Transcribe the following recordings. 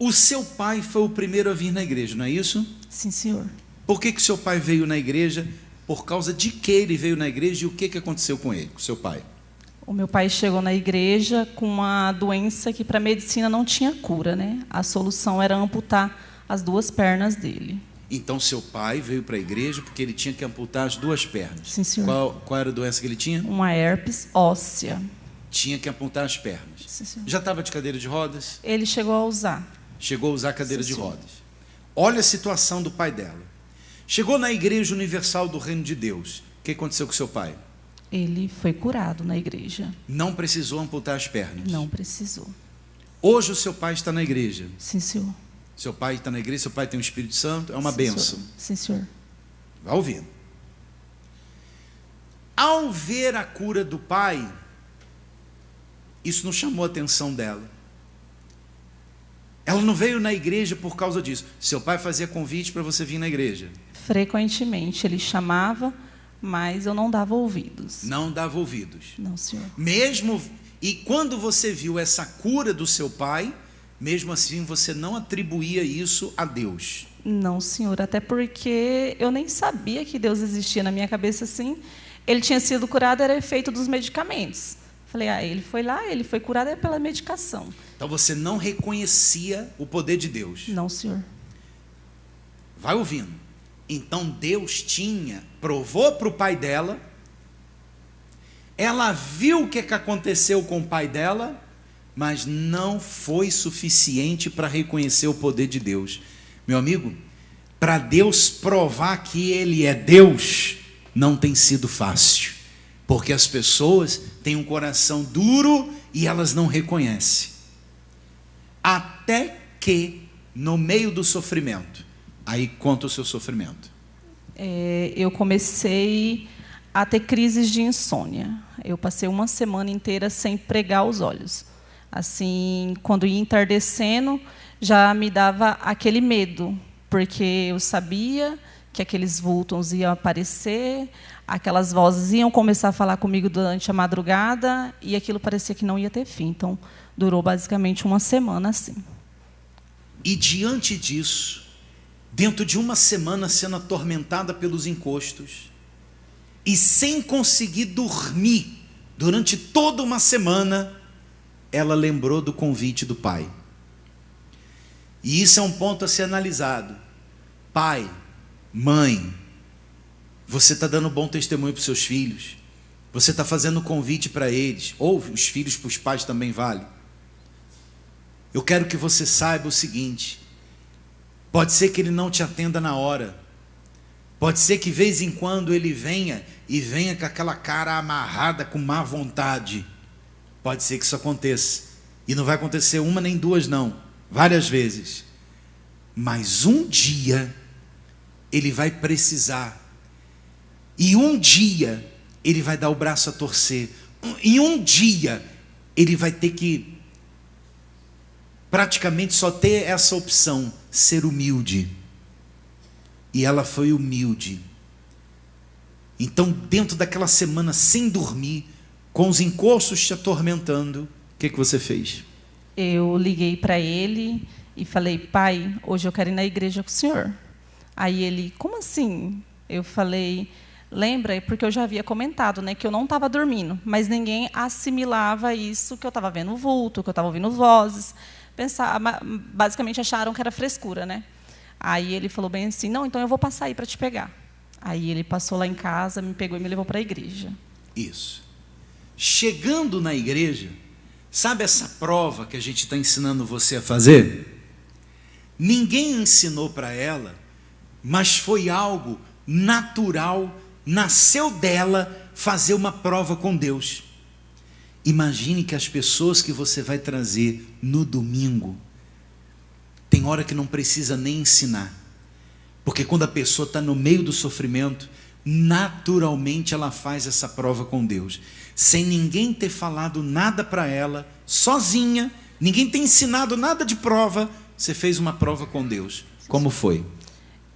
O seu pai foi o primeiro a vir na igreja, não é isso? Sim, senhor. Por que seu pai veio na igreja? Por causa de que ele veio na igreja e o que aconteceu com ele, com seu pai? O meu pai chegou na igreja com uma doença que para a medicina não tinha cura, né? A solução era amputar as 2 pernas dele. Então seu pai veio para a igreja porque ele tinha que amputar as 2 pernas. Sim, senhor. Qual era a doença que ele tinha? Uma herpes óssea. Tinha que amputar as pernas. Sim, senhor. Já estava de cadeira de rodas? Ele chegou a usar. Chegou a usar cadeira Sim, de senhor. rodas. Olha a situação do pai dela. Chegou na Igreja Universal do Reino de Deus. O que aconteceu com seu pai? Ele foi curado na igreja. Não precisou amputar as pernas. Não precisou. Hoje o seu pai está na igreja. Sim, senhor. Seu pai está na igreja, seu pai tem o Espírito Santo, é uma Sim, bênção. senhor. Sim, senhor. Vai ouvindo. Ao ver a cura do pai, isso não chamou a atenção dela. Ela não veio na igreja por causa disso. Seu pai fazia convite para você vir na igreja. Frequentemente ele chamava, mas eu não dava ouvidos. Não dava ouvidos. Não, senhor. Mesmo, e quando você viu essa cura do seu pai, mesmo assim você não atribuía isso a Deus. Não, senhor, até porque eu nem sabia que Deus existia na minha cabeça assim. Ele tinha sido curado, era efeito dos medicamentos. Falei, ele foi lá, ele foi curado pela medicação. Então você não reconhecia o poder de Deus. Não, senhor. Vai ouvindo. Então Deus provou para o pai dela, ela viu o que aconteceu com o pai dela, mas não foi suficiente para reconhecer o poder de Deus. Meu amigo, para Deus provar que Ele é Deus, não tem sido fácil, porque as pessoas têm um coração duro e elas não reconhecem. Até que, no meio do sofrimento, aí conta o seu sofrimento. Eu comecei a ter crises de insônia. Eu passei uma semana inteira sem pregar os olhos. Assim, quando ia entardecendo, já me dava aquele medo, porque eu sabia que aqueles vultos iam aparecer, aquelas vozes iam começar a falar comigo durante a madrugada, e aquilo parecia que não ia ter fim. Então, durou basicamente uma semana assim. E diante disso, dentro de uma semana sendo atormentada pelos encostos, e sem conseguir dormir durante toda uma semana, ela lembrou do convite do pai. E isso é um ponto a ser analisado. Pai, mãe, você está dando bom testemunho para os seus filhos, você está fazendo convite para eles, ou os filhos para os pais também vale. Eu quero que você saiba o seguinte: pode ser que ele não te atenda na hora, pode ser que de vez em quando ele venha com aquela cara amarrada, com má vontade. Pode ser que isso aconteça, e não vai acontecer uma nem duas não, várias vezes. Mas um dia ele vai precisar, e um dia ele vai dar o braço a torcer, e um dia ele vai ter que praticamente só ter essa opção, ser humilde. E ela foi humilde. Então, dentro daquela semana sem dormir, com os encostos te atormentando, o que você fez? Eu liguei para ele e falei, pai, hoje eu quero ir na igreja com o senhor. Aí ele, como assim? Eu falei, lembra? Porque eu já havia comentado, né, que eu não estava dormindo, mas ninguém assimilava isso, que eu estava vendo vulto, que eu estava ouvindo vozes. Basicamente acharam que era frescura, né? Aí ele falou bem assim, não, então eu vou passar aí para te pegar. Aí ele passou lá em casa, me pegou e me levou para a igreja. Isso. Chegando na igreja, sabe essa prova que a gente está ensinando você a fazer? Ninguém ensinou para ela, mas foi algo natural, nasceu dela fazer uma prova com Deus. Imagine que as pessoas que você vai trazer no domingo, tem hora que não precisa nem ensinar, porque quando a pessoa está no meio do sofrimento, naturalmente ela faz essa prova com Deus, sem ninguém ter falado nada para ela, sozinha, ninguém ter ensinado nada de prova, você fez uma prova com Deus. Como foi?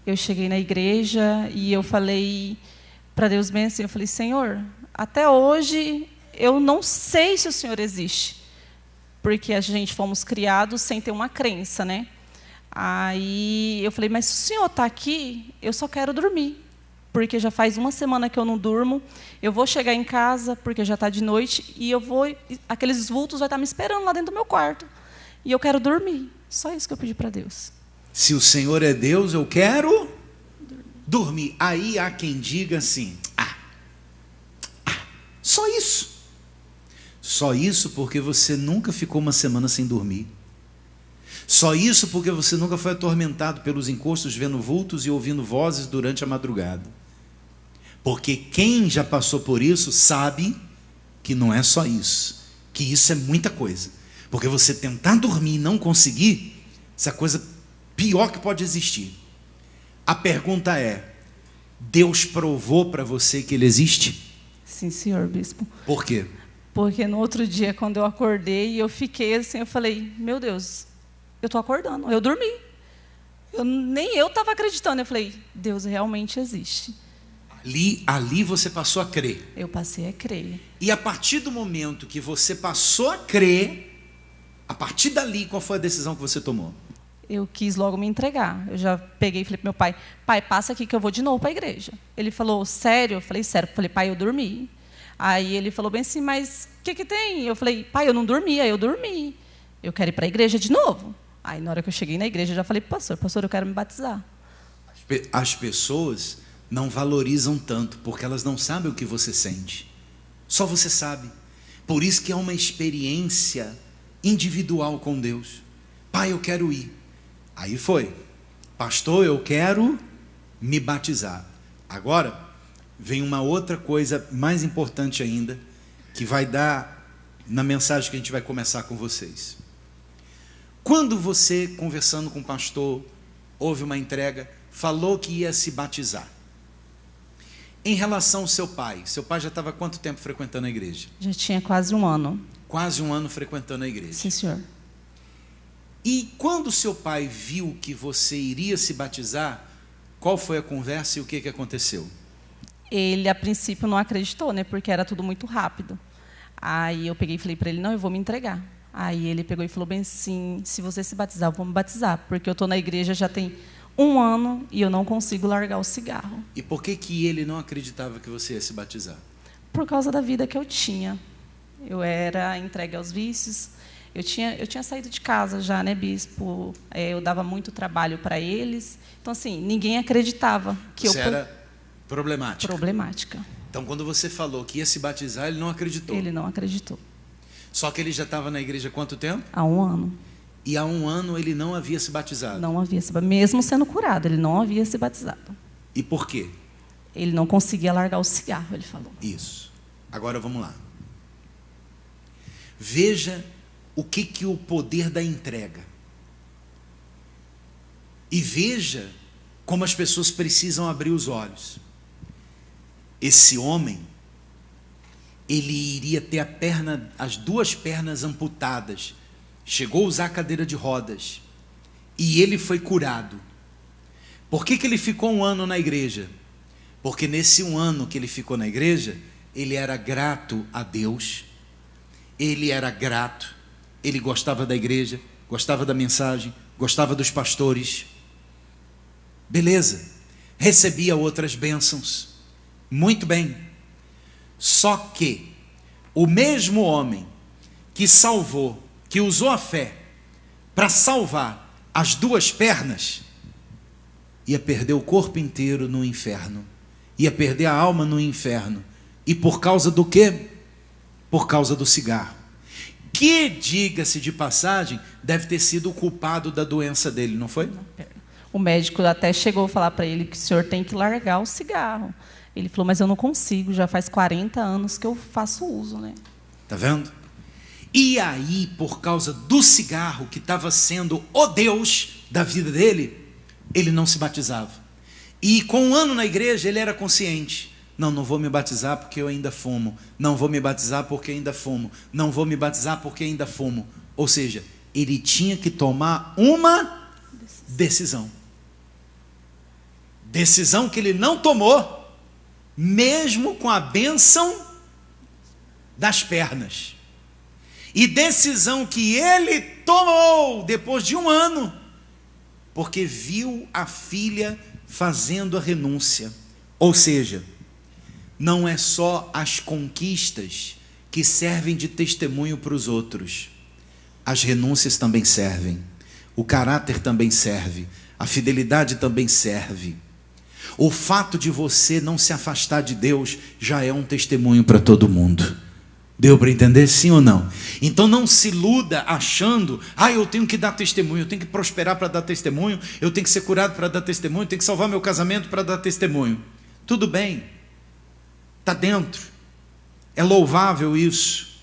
Eu cheguei na igreja e eu falei para Deus bem assim, eu falei, Senhor, até hoje eu não sei se o Senhor existe. porque a gente fomos criados sem ter uma crença, né? Aí eu falei, mas se o senhor está aqui, eu só quero dormir, porque já faz uma semana que eu não durmo, eu vou chegar em casa, porque já está de noite, e aqueles vultos vão estar me esperando lá dentro do meu quarto, e eu quero dormir. Só isso que eu pedi para Deus. Se o Senhor é Deus, eu quero dormir. Aí há quem diga assim, só isso. Só isso porque você nunca ficou uma semana sem dormir. Só isso porque você nunca foi atormentado pelos encostos, vendo vultos e ouvindo vozes durante a madrugada. Porque quem já passou por isso sabe que não é só isso, que isso é muita coisa. Porque você tentar dormir e não conseguir, essa é a coisa pior que pode existir. A pergunta é, Deus provou para você que Ele existe? Sim, senhor bispo. Por quê? Porque no outro dia, quando eu acordei, eu fiquei assim, eu falei, meu Deus, eu estou acordando, eu dormi. Nem eu estava acreditando, eu falei, Deus realmente existe. Ali você passou a crer. Eu passei a crer. E a partir do momento que você passou a crer, a partir dali, qual foi a decisão que você tomou? Eu quis logo me entregar. Eu já peguei e falei para meu pai, pai, passa aqui que eu vou de novo para a igreja. Ele falou, sério? Eu falei, sério. Eu falei, pai, eu dormi. Aí ele falou bem assim, mas o que tem? Eu falei, pai, eu não dormi. Aí eu dormi. Eu quero ir para a igreja de novo. Aí na hora que eu cheguei na igreja, eu já falei para o pastor, eu quero me batizar. As pessoas não valorizam tanto, porque elas não sabem o que você sente. Só você sabe. Por isso que é uma experiência individual com Deus. Pai, eu quero ir. Aí foi, pastor, eu quero me batizar. Agora, vem uma outra coisa mais importante ainda, que vai dar na mensagem que a gente vai começar com vocês. Quando você, conversando com o pastor, houve uma entrega, falou que ia se batizar. Em relação ao seu pai já estava há quanto tempo frequentando a igreja? Já tinha quase um ano. Quase um ano frequentando a igreja. Sim, senhor. E quando seu pai viu que você iria se batizar, qual foi a conversa e o que aconteceu? Ele, a princípio, não acreditou, né? Porque era tudo muito rápido. Aí eu peguei e falei para ele, não, eu vou me entregar. Aí ele pegou e falou bem assim, se você se batizar, eu vou me batizar, porque eu estou na igreja já tem um ano e eu não consigo largar o cigarro. E por que ele não acreditava que você ia se batizar? Por causa da vida que eu tinha. Eu era entregue aos vícios. Eu tinha saído de casa já, né, bispo? Eu dava muito trabalho para eles. Então, assim, ninguém acreditava que você era problemática. Problemática. Então, quando você falou que ia se batizar, ele não acreditou. Ele não acreditou. Só que ele já estava na igreja há quanto tempo? Há um ano. E há um ano ele não havia se batizado? Não havia se batizado. Mesmo sendo curado, ele não havia se batizado. E por quê? Ele não conseguia largar o cigarro, ele falou. Isso. Agora vamos lá. Veja o que o poder da entrega. E veja como as pessoas precisam abrir os olhos. Esse homem, ele iria ter as duas pernas amputadas. Chegou a usar a cadeira de rodas. E ele foi curado. Por que ele ficou um ano na igreja? Porque nesse um ano que ele ficou na igreja, ele era grato a Deus. Ele era grato. Ele gostava da igreja, gostava da mensagem, gostava dos pastores. Beleza. Recebia outras bênçãos. Muito bem. Só que o mesmo homem que salvou, que usou a fé para salvar as duas pernas, ia perder o corpo inteiro no inferno. Ia perder a alma no inferno. E por causa do quê? Por causa do cigarro. Que, diga-se de passagem, deve ter sido o culpado da doença dele, não foi? O médico até chegou a falar para ele que o senhor tem que largar o cigarro. Ele falou, mas eu não consigo, já faz 40 anos que eu faço uso, né? Tá vendo? E aí, por causa do cigarro, que estava sendo o Deus da vida dele, ele não se batizava. E com um ano na igreja, ele era consciente. Não vou me batizar porque eu ainda fumo. Não vou me batizar porque ainda fumo. Não vou me batizar porque ainda fumo. Ou seja, ele tinha que tomar uma decisão. Decisão que ele não tomou, mesmo com a bênção das pernas. E decisão que ele tomou depois de 1 ano, porque viu a filha fazendo a renúncia. Ou seja, não é só as conquistas que servem de testemunho para os outros. As renúncias também servem. O caráter também serve. A fidelidade também serve. O fato de você não se afastar de Deus já é um testemunho para todo mundo. Deu para entender, sim ou não? Então não se iluda achando, eu tenho que dar testemunho, eu tenho que prosperar para dar testemunho, eu tenho que ser curado para dar testemunho, eu tenho que salvar meu casamento para dar testemunho. Tudo bem, está dentro, é louvável isso.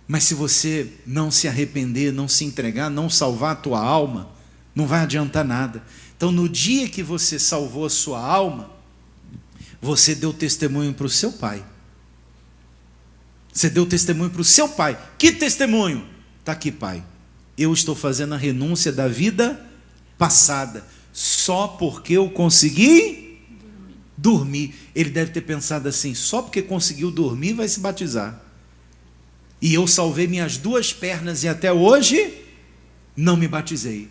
Mas se você não se arrepender, não se entregar, não salvar a tua alma, não vai adiantar nada. Então no dia que você salvou a sua alma, você deu testemunho para o seu pai. Você deu testemunho para o seu pai. Que testemunho? Está aqui, pai. Eu estou fazendo a renúncia da vida passada, só porque eu consegui dormir. Ele deve ter pensado assim, só porque conseguiu dormir vai se batizar. E eu salvei minhas 2 pernas e até hoje não me batizei.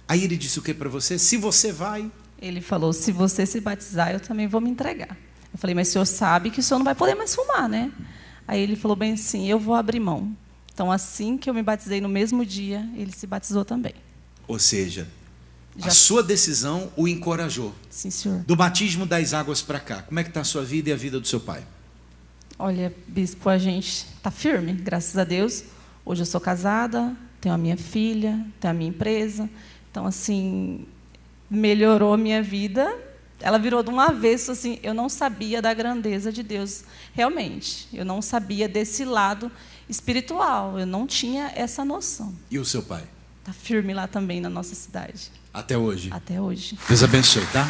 Aí ele disse o que para você? Se você vai... Ele falou, se você se batizar, eu também vou me entregar. Eu falei, mas o senhor sabe que o senhor não vai poder mais fumar, né? Aí ele falou bem assim, eu vou abrir mão. Então, assim que eu me batizei no mesmo dia, ele se batizou também. Ou seja, a sua decisão o encorajou. Sim, senhor. Do batismo das águas para cá, como é que está a sua vida e a vida do seu pai? Olha, bispo, a gente está firme, graças a Deus. Hoje eu sou casada, tenho a minha filha, tenho a minha empresa. Então, assim, melhorou a minha vida. Ela virou de um avesso, assim, eu não sabia da grandeza de Deus, realmente. Eu não sabia desse lado espiritual, eu não tinha essa noção. E o seu pai? Está firme lá também na nossa cidade. Até hoje? Até hoje. Deus abençoe, tá?